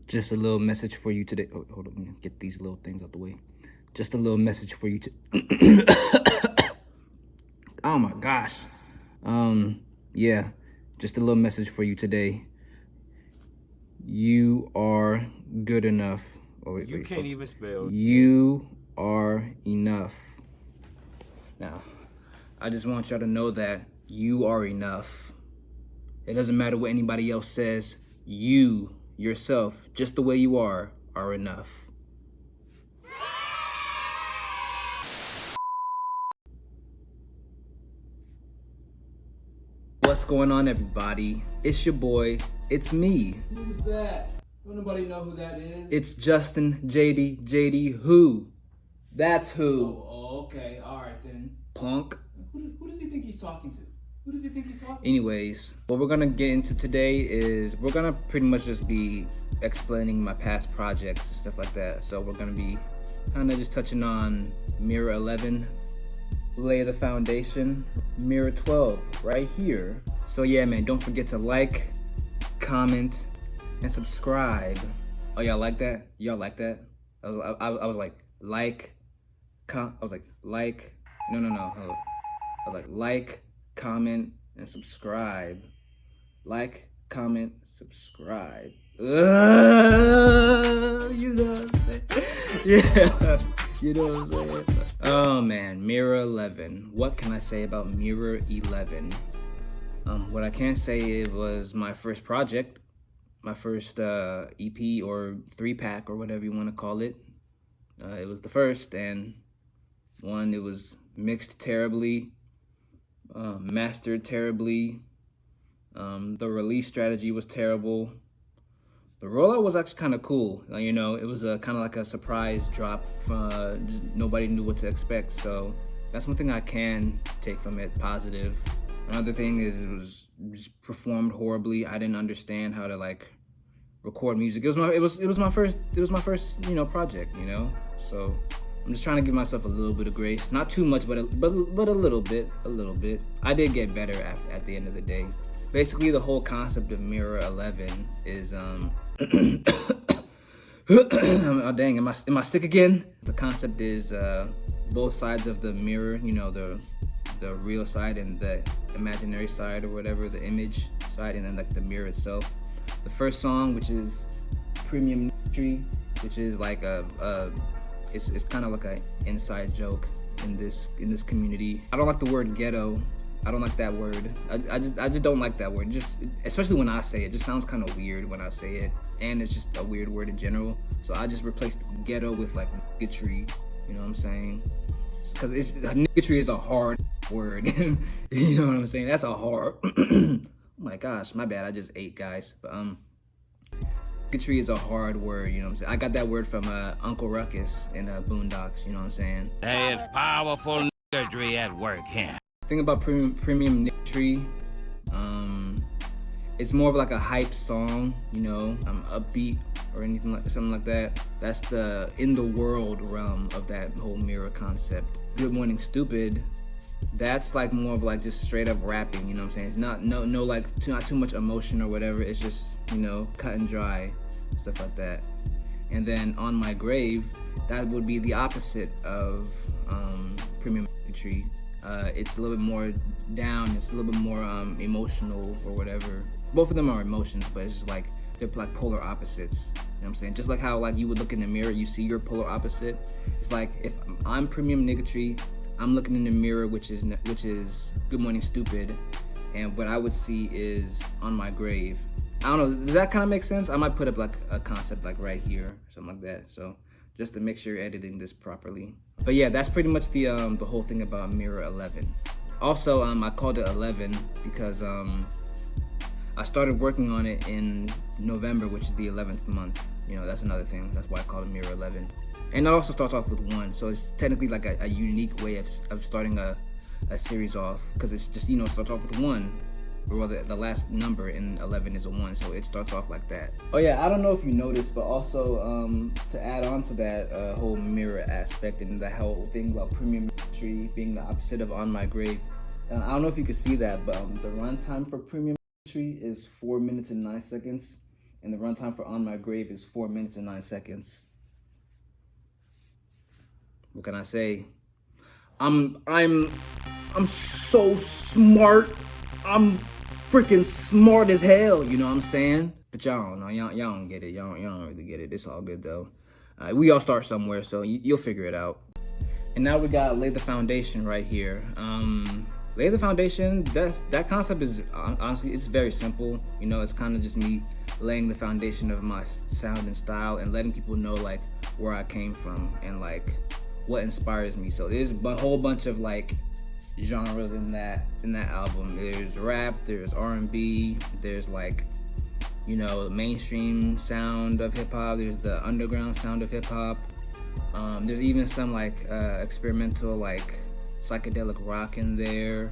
Just a little message for you today. Oh, hold on, let me get these little things out the way. Just a little message for you oh my gosh. Yeah, just a little message for you today. You are good enough. Oh, wait, you can't even spell. You are enough. Now, I just want y'all to know that you are enough. It doesn't matter what anybody else says. You, yourself, just the way you are enough. What's going on, everybody? It's your boy. It's me. Who's that? Don't nobody know who that is? It's Justin JD. JD who? That's who. Oh, okay. All right, then. Punk. Who does he think he's talking to? Who does he think he's talking to? Anyways, what we're gonna get into today is we're gonna pretty much just be explaining my past projects and stuff like that. So we're gonna be kind of just touching on Mirror 11, lay the foundation, Mirror 12 right here. So yeah, man, don't forget to like, comment, and subscribe. Oh, y'all like that? Y'all like that? I was like, I was like, comment, and subscribe. Like, comment, subscribe. You know what I'm saying? Yeah, you know what I'm saying? Oh man, Mirror 11. What can I say about Mirror 11? What I can say, it was my first project, my first EP or 3-pack or whatever you want to call it. It was the first, and one, it was mixed terribly, mastered terribly. The release strategy was terrible. The rollout was actually kind of cool. You know, it was kind of like a surprise drop. Just nobody knew what to expect. So that's one thing I can take from it, positive. Another thing is it was just performed horribly. I didn't understand how to like record music. It was my first project. So I'm just trying to give myself a little bit of grace. Not too much, but a little bit. I did get better at the end of the day. Basically, the whole concept of Mirror 11 is oh dang, am I sick again? The concept is both sides of the mirror, the real side and the imaginary side, or whatever, the image side, and then like the mirror itself. The first song, which is Premium Tree, which is like it's kind of like an inside joke in this community. I don't like the word ghetto. I don't like that word. I just don't like that word. Just especially when I say it, just sounds kind of weird when I say it, and it's just a weird word in general. So I just replaced ghetto with like niggatry. You know what I'm saying? Because niggatry is a hard word. You know what I'm saying? That's a hard. Oh my gosh, my bad. I just ate, guys. But niggatry is a hard word. You know what I'm saying? I got that word from Uncle Ruckus in Boondocks. You know what I'm saying? There's powerful niggatry at work here. Thing about premium niggatry, it's more of like a hype song, upbeat or anything like something like that. That's the in the world realm of that whole mirror concept. Good Morning Stupid, that's like more of like just straight up rapping. You know what I'm saying? It's not not too much emotion or whatever. It's just cut and dry, stuff like that. And then On My Grave, that would be the opposite of premium niggatry. It's a little bit more down, it's a little bit more emotional or whatever. Both of them are emotions, but it's just like they're like polar opposites. You know what I'm saying? Just like how like you would look in the mirror, you see your polar opposite. It's like if I'm premium niggatry, I'm looking in the mirror, which is Good Morning Stupid, and what I would see is On My Grave. I don't know, does that kind of make sense? I might put up like a concept like right here, or something like that. So just to make sure you're editing this properly. But yeah, that's pretty much the whole thing about Mirror 11. Also, I called it 11 because I started working on it in November, which is the 11th month. That's another thing. That's why I call it Mirror 11. And it also starts off with 1, so it's technically like a unique way of starting a series off, because it's just starts off with 1. Or the last number in 11 is a 1, so it starts off like that. Oh yeah, I don't know if you noticed, but also to add on to that whole mirror aspect and the whole thing about premium tree being the opposite of On My Grave. I don't know if you can see that, but the runtime for premium tree is 4 minutes and 9 seconds, and the runtime for On My Grave is 4 minutes and 9 seconds. What can I say? I'm so smart. I'm freaking smart as hell, you know what I'm saying? But y'all don't know, y'all don't get it. Y'all don't really get it. It's all good though. We all start somewhere, so you'll figure it out. And now we got Lay the Foundation right here. Lay the Foundation, that concept is, honestly, it's very simple. You know, it's kind of just me laying the foundation of my sound and style and letting people know like where I came from and like what inspires me. So there's a whole bunch of like genres in that album. There's rap, there's R&B, there's like, you know, the mainstream sound of hip hop, there's the underground sound of hip hop. There's even some like experimental like psychedelic rock in there.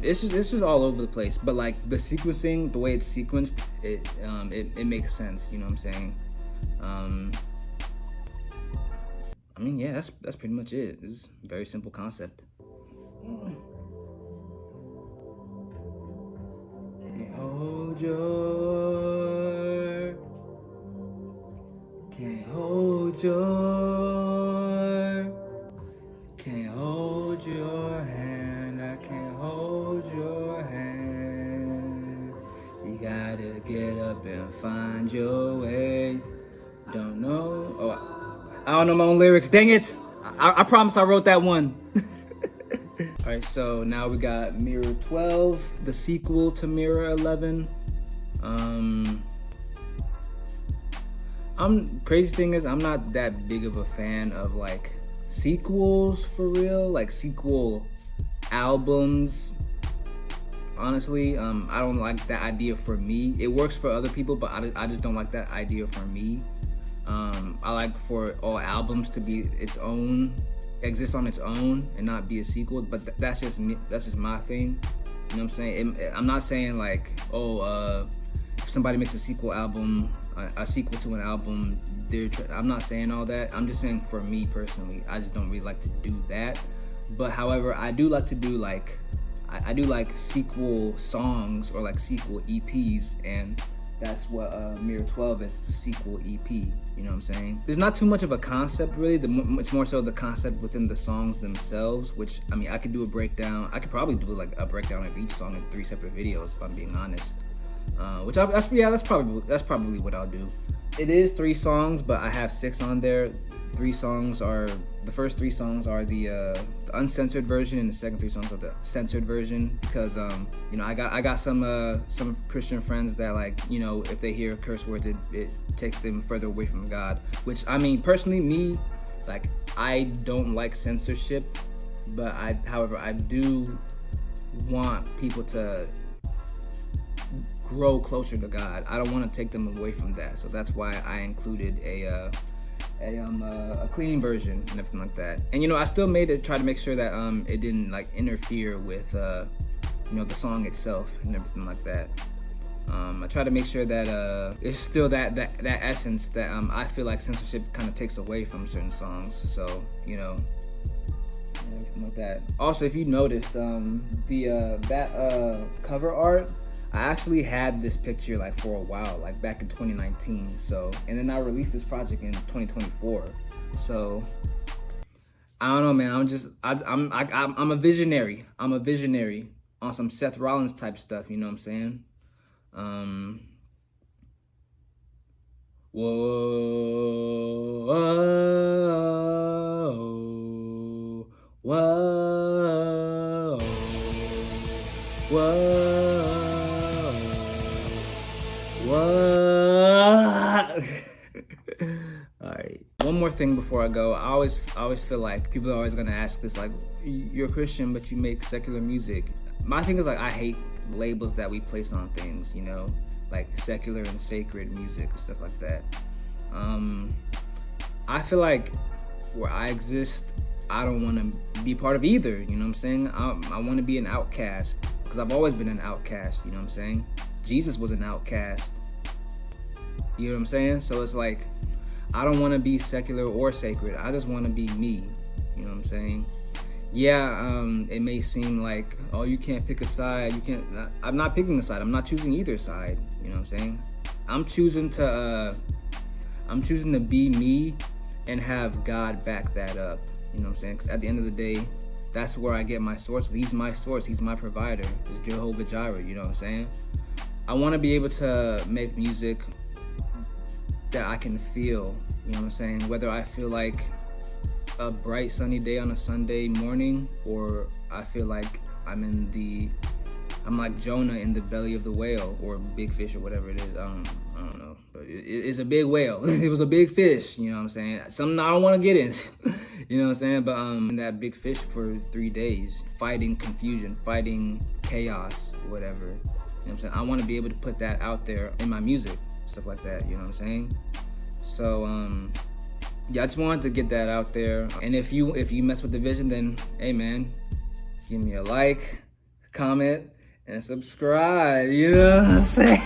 It's just all over the place. But like the sequencing, the way it's sequenced, it makes sense. You know what I'm saying? I mean, yeah, that's pretty much it. It's a very simple concept. Can't hold your Can't hold your hand, I can't hold your hand. You gotta get up and find your way. Don't know. Oh, I don't know my own lyrics. Dang it! I promise I wrote that one. All right, so now we got Mirror 12, the sequel to Mirror 11. Crazy thing is, I'm not that big of a fan of like sequels for real, like sequel albums. Honestly, I don't like that idea for me. It works for other people, but I just don't like that idea for me. I like for all albums to be its own, exist on its own, and not be a sequel. But that's just me. That's just my thing. You know what I'm saying? I'm not saying like, if somebody makes a sequel album, a sequel to an album, I'm not saying all that. I'm just saying for me personally, I just don't really like to do that. But however, I do like to do like, I do like sequel songs or like sequel EPs, and that's what Mirror 12 is. It's a sequel EP. You know what I'm saying? There's not too much of a concept really. It's more so the concept within the songs themselves. Which I mean, I could do a breakdown. I could probably do like a breakdown of each song in 3 separate videos if I'm being honest. That's probably what I'll do. It is 3 songs, but I have 6 on there. The first 3 songs are the uncensored version, and the second 3 songs are the censored version, because you know, I got some Christian friends that, like, you know, if they hear curse words, it takes them further away from God. Which, I mean, personally, me, like, I don't like censorship, but however, I do want people to grow closer to God. I don't want to take them away from that, so that's why I included a clean version and everything like that. And you know, I still try to make sure that it didn't like interfere with you know, the song itself and everything like that. I try to make sure that it's still that essence that I feel like censorship kind of takes away from certain songs. So, you know, everything like that. Also, if you notice, that cover art, I actually had this picture like for a while, like back in 2019. So, and then I released this project in 2024. So, I don't know, man. I'm a visionary. I'm a visionary on some Seth Rollins type stuff. You know what I'm saying? Whoa, whoa, whoa, what? All right. One more thing before I go. I always feel like people are always gonna ask this, like, you're a Christian, but you make secular music. My thing is, like, I hate labels that we place on things, you know, like secular and sacred music and stuff like that. I feel like where I exist, I don't want to be part of either. You know what I'm saying? I want to be an outcast, because I've always been an outcast. You know what I'm saying? Jesus was an outcast. You know what I'm saying? So it's like, I don't want to be secular or sacred. I just want to be me. You know what I'm saying? Yeah, it may seem like, oh, you can't pick a side. You can't. I'm not picking a side. I'm not choosing either side. You know what I'm saying? I'm choosing to be me and have God back that up. You know what I'm saying? 'Cause at the end of the day, that's where I get my source. He's my source. He's my provider. It's Jehovah Jireh. You know what I'm saying? I want to be able to make music that I can feel. You know what I'm saying? Whether I feel like a bright sunny day on a Sunday morning, or I feel like I'm like Jonah in the belly of the whale, or big fish, or whatever it is. I don't know, but it's a big whale. It was a big fish. You know what I'm saying? Something I don't want to get in. You know what I'm saying? But in that big fish for 3 days, fighting confusion, fighting chaos, whatever. You know what I'm saying? I want to be able to put that out there in my music, stuff like that. You know what I'm saying? So yeah, I just wanted to get that out there. And if you mess with the vision, then hey man, give me a like, comment, and subscribe. You know what I'm saying?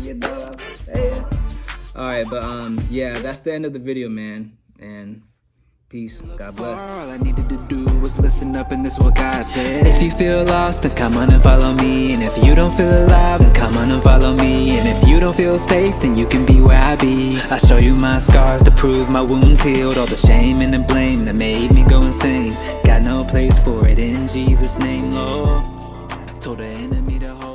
You know what I'm saying? All right, but yeah, that's the end of the video, man. And peace. God bless. All I needed to do was listen up, and this is what God said. If you feel lost, then come on and follow me. And if you don't feel alive, then come on and follow me. And if you don't feel safe, then you can be where I be. I'll show you my scars to prove my wounds healed. All the shame and the blame that made me go insane. Got no place for it in Jesus' name, Lord. Told the enemy to hold